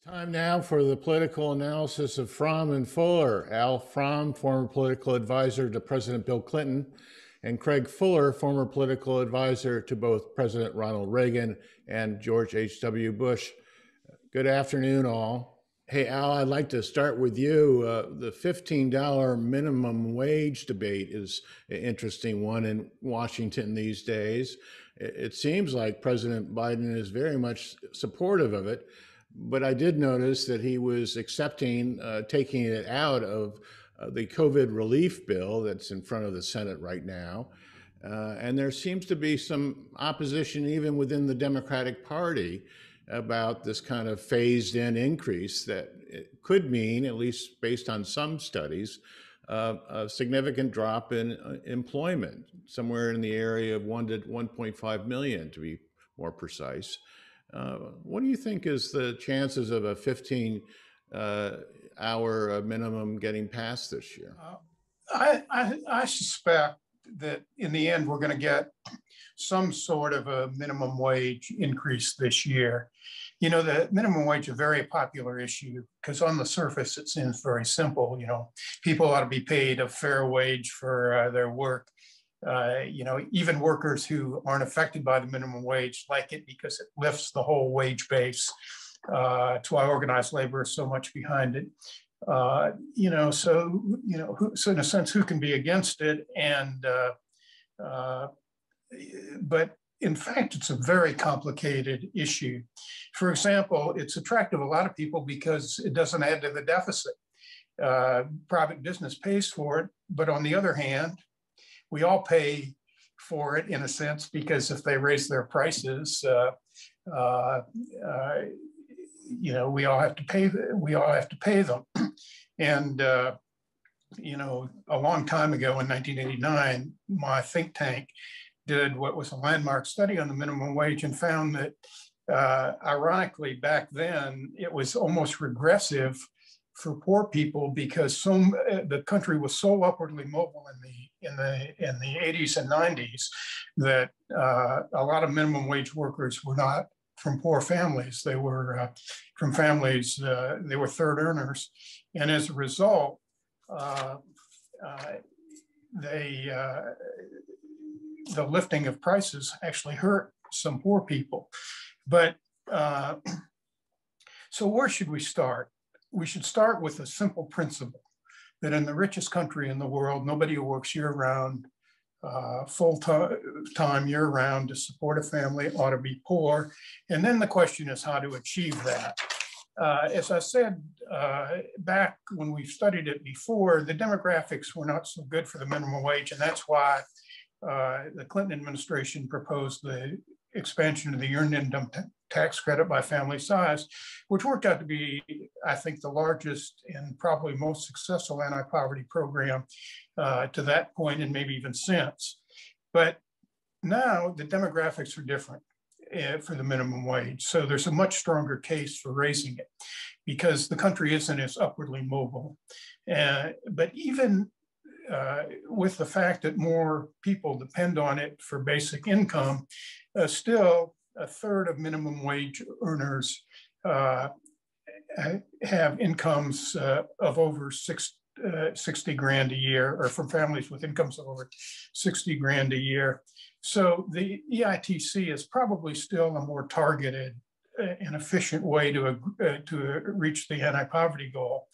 Time now for the political analysis of Fromm and Fuller. Al Fromm, former political advisor to President Bill Clinton, and Craig Fuller, former political advisor to both President Ronald Reagan and George H.W. Bush. Good afternoon, all. Hey, Al, I'd like to start with you. The $15 minimum wage debate is an interesting one in Washington these days. It seems like President Biden is very much supportive of it. But I did notice that he was accepting taking it out of the COVID relief bill that's in front of the Senate right now. And there seems to be some opposition even within the Democratic Party about this kind of phased in increase that it could mean, at least based on some studies, a significant drop in employment, somewhere in the area of 1 to 1.5 million, to be more precise. What do you think is the chances of a 15-hour minimum getting passed this year? I suspect that in the end, we're going to get some sort of a minimum wage increase this year. You know, the minimum wage is a very popular issue because on the surface, it seems very simple. You know, people ought to be paid a fair wage for their work. You know, even workers who aren't affected by the minimum wage like it because it lifts the whole wage base. That's why organized labor is so much behind it. You know, so in a sense, who can be against it? And but in fact, it's a very complicated issue. For example, it's attractive to a lot of people because it doesn't add to the deficit. Private business pays for it, but on the other hand, we all pay for it in a sense because if they raise their prices, you know, we all have to pay. We all have to pay them. And you know, a long time ago in 1989, my think tank did what was a landmark study on the minimum wage and found that, ironically, back then it was almost regressive for poor people because the country was so upwardly mobile in the 80s and 90s that a lot of minimum wage workers were not from poor families. They were from families, they were third earners. And as a result, the lifting of prices actually hurt some poor people. But so where should we start? We should start with a simple principle that in the richest country in the world, nobody who works year-round, full-time year-round to support a family ought to be poor. And then the question is how to achieve that. As I said back when we studied it before, the demographics were not so good for the minimum wage, and that's why the Clinton administration proposed the expansion of the earned income tax credit by family size, which worked out to be, I think, the largest and probably most successful anti-poverty program to that point and maybe even since. But now the demographics are different for the minimum wage. So there's a much stronger case for raising it because the country isn't as upwardly mobile. But even with the fact that more people depend on it for basic income, still a third of minimum wage earners have incomes of over 60 grand a year, or from families with incomes of over 60 grand a year. So the EITC is probably still a more targeted and efficient way to reach the anti-poverty goal.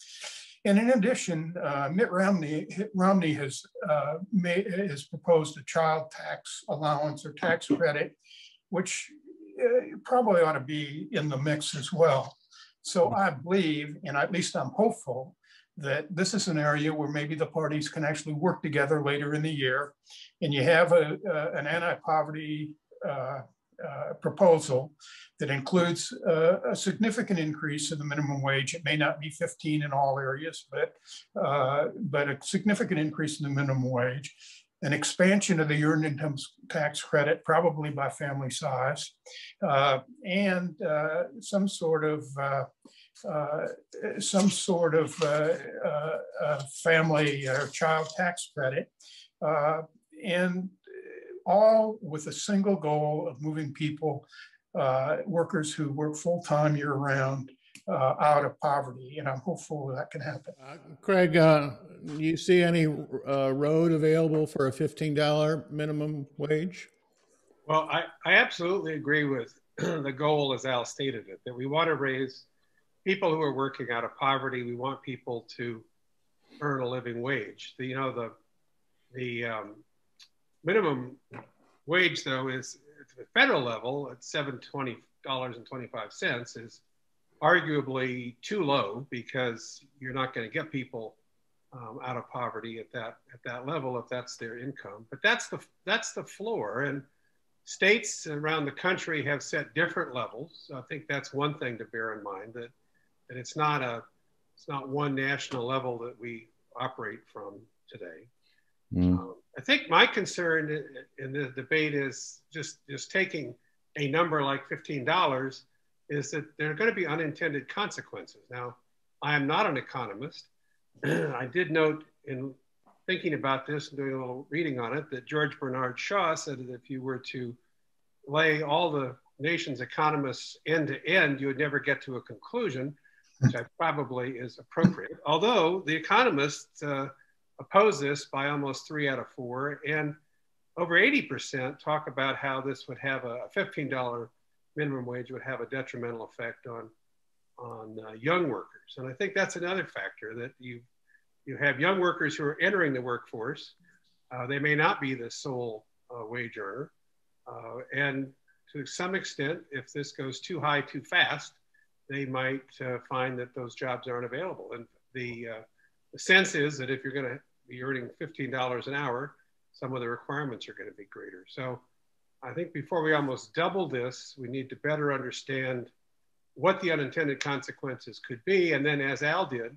And in addition, Mitt Romney has proposed a child tax allowance or tax credit, which probably ought to be in the mix as well. So I believe, and at least I'm hopeful, that this is an area where maybe the parties can actually work together later in the year, and you have an anti-poverty proposal that includes a significant increase in the minimum wage. It may not be 15 in all areas, but a significant increase in the minimum wage, an expansion of the earned income tax credit, probably by family size, and some sort of family or child tax credit, and all with a single goal of moving people, workers who work full-time year-round, out of poverty, and I'm hopeful that can happen. Craig, you see any road available for a $15 minimum wage? Well, I absolutely agree with the goal as Al stated it, that we want to raise people who are working out of poverty. We want people to earn a living wage. The minimum wage, though, is at the federal level at $720.25 is arguably too low, because you're not going to get people out of poverty at that level if that's their income. But that's the floor, and states around the country have set different levels. So I think that's one thing to bear in mind, that it's not one national level that we operate from today. I think my concern in the debate is just taking a number like $15 is that there are going to be unintended consequences. Now, I am not an economist. I did note in thinking about this and doing a little reading on it that George Bernard Shaw said that if you were to lay all the nation's economists end to end, you would never get to a conclusion, which probably is appropriate. Although the economists oppose this by almost 3 out of 4, and over 80% talk about how this would have a $15 minimum wage would have a detrimental effect on young workers. And I think that's another factor, that you have young workers who are entering the workforce. They may not be the sole wage earner. And to some extent, if this goes too high too fast, they might find that those jobs aren't available. And the sense is that if you're going to be earning $15 an hour, some of the requirements are going to be greater. So I think before we almost double this, we need to better understand what the unintended consequences could be. And then, as Al did,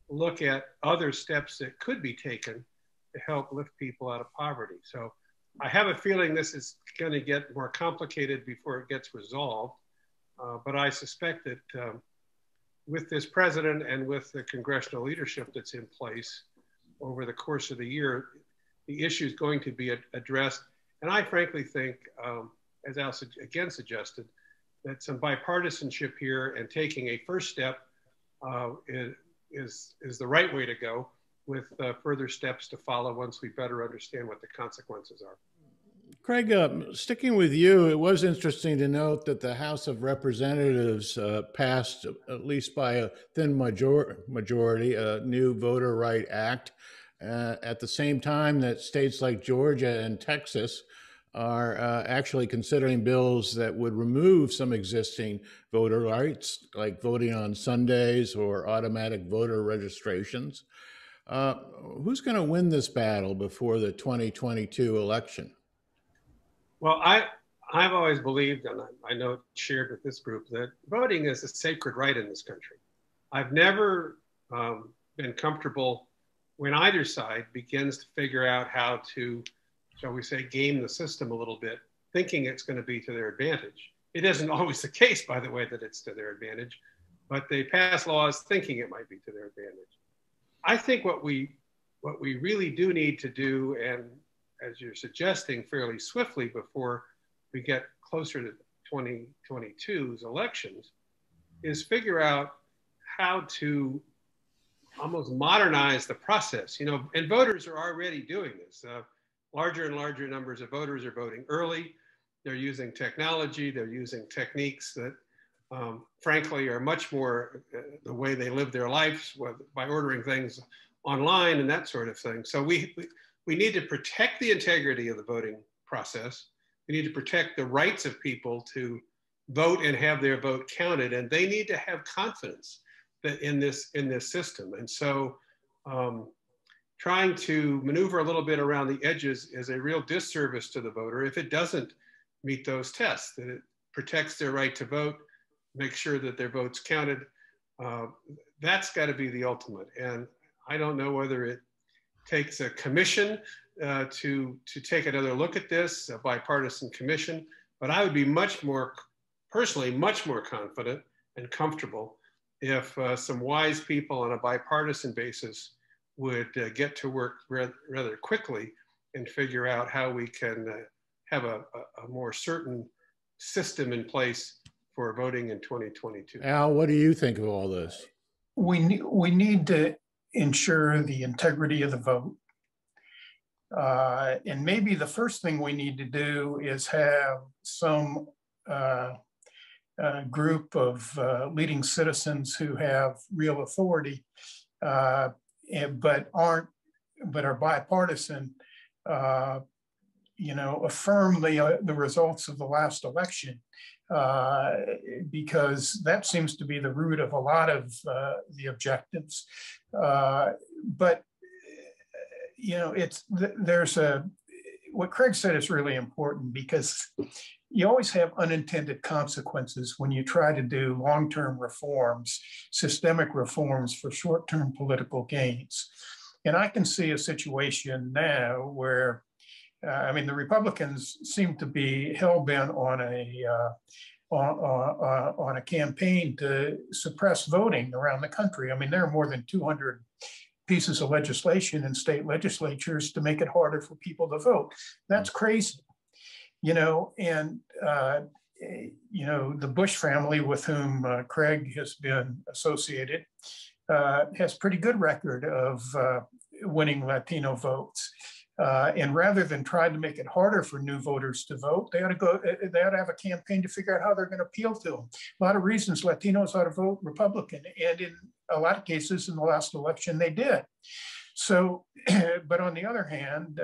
look at other steps that could be taken to help lift people out of poverty. So I have a feeling this is going to get more complicated before it gets resolved. But I suspect that with this president and with the congressional leadership that's in place over the course of the year, the issue is going to be addressed. And I frankly think, as Al again suggested, that some bipartisanship here and taking a first step is the right way to go, with further steps to follow once we better understand what the consequences are. Craig, sticking with you, it was interesting to note that the House of Representatives passed, at least by a thin majority, a new Voter Right Act. At the same time that states like Georgia and Texas are actually considering bills that would remove some existing voter rights, like voting on Sundays or automatic voter registrations. Who's going to win this battle before the 2022 election? Well, I've always believed, and I know it's shared with this group, that voting is a sacred right in this country. I've never been comfortable when either side begins to figure out how to, shall we say, game the system a little bit, thinking it's going to be to their advantage. It isn't always the case, by the way, that it's to their advantage, but they pass laws thinking it might be to their advantage. I think what we really do need to do, and as you're suggesting, fairly swiftly before we get closer to 2022's elections, is figure out how to almost modernize the process. You know, and voters are already doing this. Larger and larger numbers of voters are voting early. They're using technology. They're using techniques that, frankly, are much more the way they live their lives, by ordering things online and that sort of thing. So we need to protect the integrity of the voting process. We need to protect the rights of people to vote and have their vote counted, and they need to have confidence that in this system. And so trying to maneuver a little bit around the edges is a real disservice to the voter if it doesn't meet those tests, that it protects their right to vote, make sure that their vote's counted. That's got to be the ultimate. And I don't know whether it takes a commission to take another look at this, a bipartisan commission, but I would be personally much more confident and comfortable if some wise people on a bipartisan basis would get to work rather quickly and figure out how we can have a more certain system in place for voting in 2022. Al, what do you think of all this? We need to ensure the integrity of the vote. And maybe the first thing we need to do is have some group of leading citizens who have real authority, but are bipartisan, affirm the results of the last election, because that seems to be the root of a lot of the objectives. But what Craig said is really important, because you always have unintended consequences when you try to do long-term reforms, systemic reforms for short-term political gains. And I can see a situation now where, the Republicans seem to be hell-bent on a campaign to suppress voting around the country. There are more than 200 pieces of legislation in state legislatures to make it harder for people to vote. That's crazy. The Bush family, with whom Craig has been associated, has pretty good record of winning Latino votes. And rather than try to make it harder for new voters to vote, they ought to have a campaign to figure out how they're going to appeal to them. A lot of reasons Latinos ought to vote Republican, and in a lot of cases in the last election, they did. So, but on the other hand,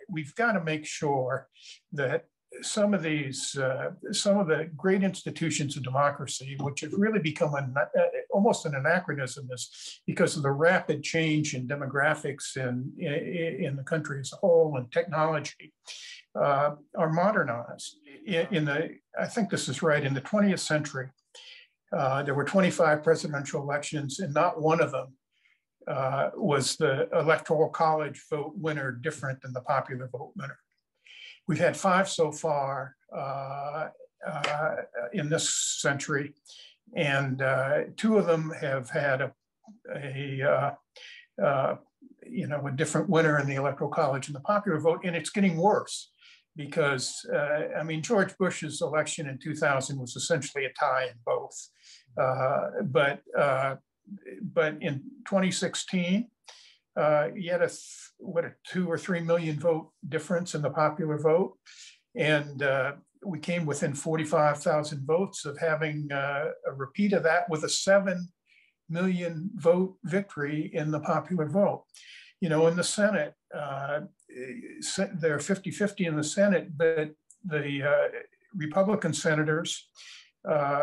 we've got to make sure that some of the great institutions of democracy, which have really become almost an anachronism, is because of the rapid change in demographics in the country as a whole and technology, are modernized. I think this is right, in the 20th century, there were 25 presidential elections, and not one of them was the electoral college vote winner different than the popular vote winner. We've had 5 so far in this century, and 2 of them have had a different winner in the electoral college and the popular vote, and it's getting worse because George Bush's election in 2000 was essentially a tie in both, but in 2016. You had a 2 or 3 million vote difference in the popular vote. And we came within 45,000 votes of having a repeat of that with a 7 million vote victory in the popular vote. In the Senate, they're 50-50 in the Senate, but the Republican senators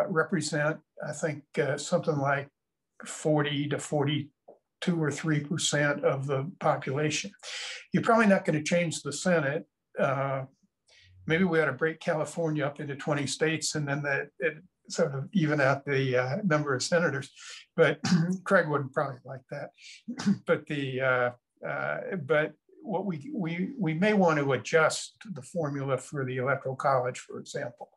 represent, I think, something like 40 to 42 or 3% of the population. You're probably not going to change the Senate. Maybe we ought to break California up into 20 states and then it sort of even out the number of senators. But Craig wouldn't probably like that. But what we may want to adjust the formula for the electoral college, for example.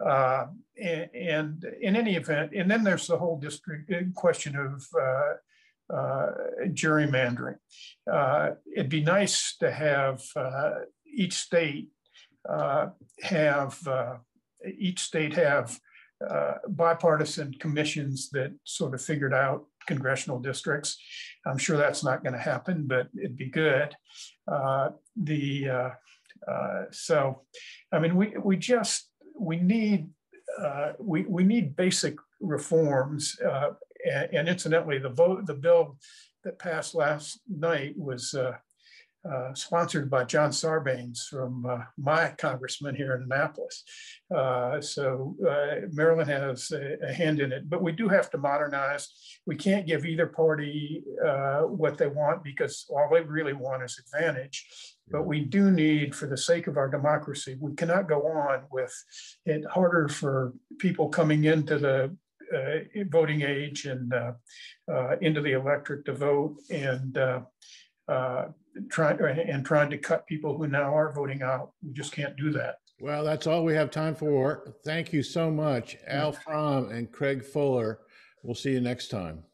And in any event, and then there's the whole district question of gerrymandering. It'd be nice to have each state have bipartisan commissions that sort of figured out congressional districts. I'm sure that's not going to happen, but it'd be good. We need basic reforms. And incidentally, the bill that passed last night was sponsored by John Sarbanes from my congressman here in Annapolis. So Maryland has a hand in it, but we do have to modernize. We can't give either party what they want, because all they really want is advantage. But we do need, for the sake of our democracy, we cannot go on with it harder for people coming into the voting age and into the electorate to vote, and trying to cut people who now are voting out. We just can't do that. Well, that's all we have time for. Thank you so much, Al Fromm and Craig Fuller. We'll see you next time.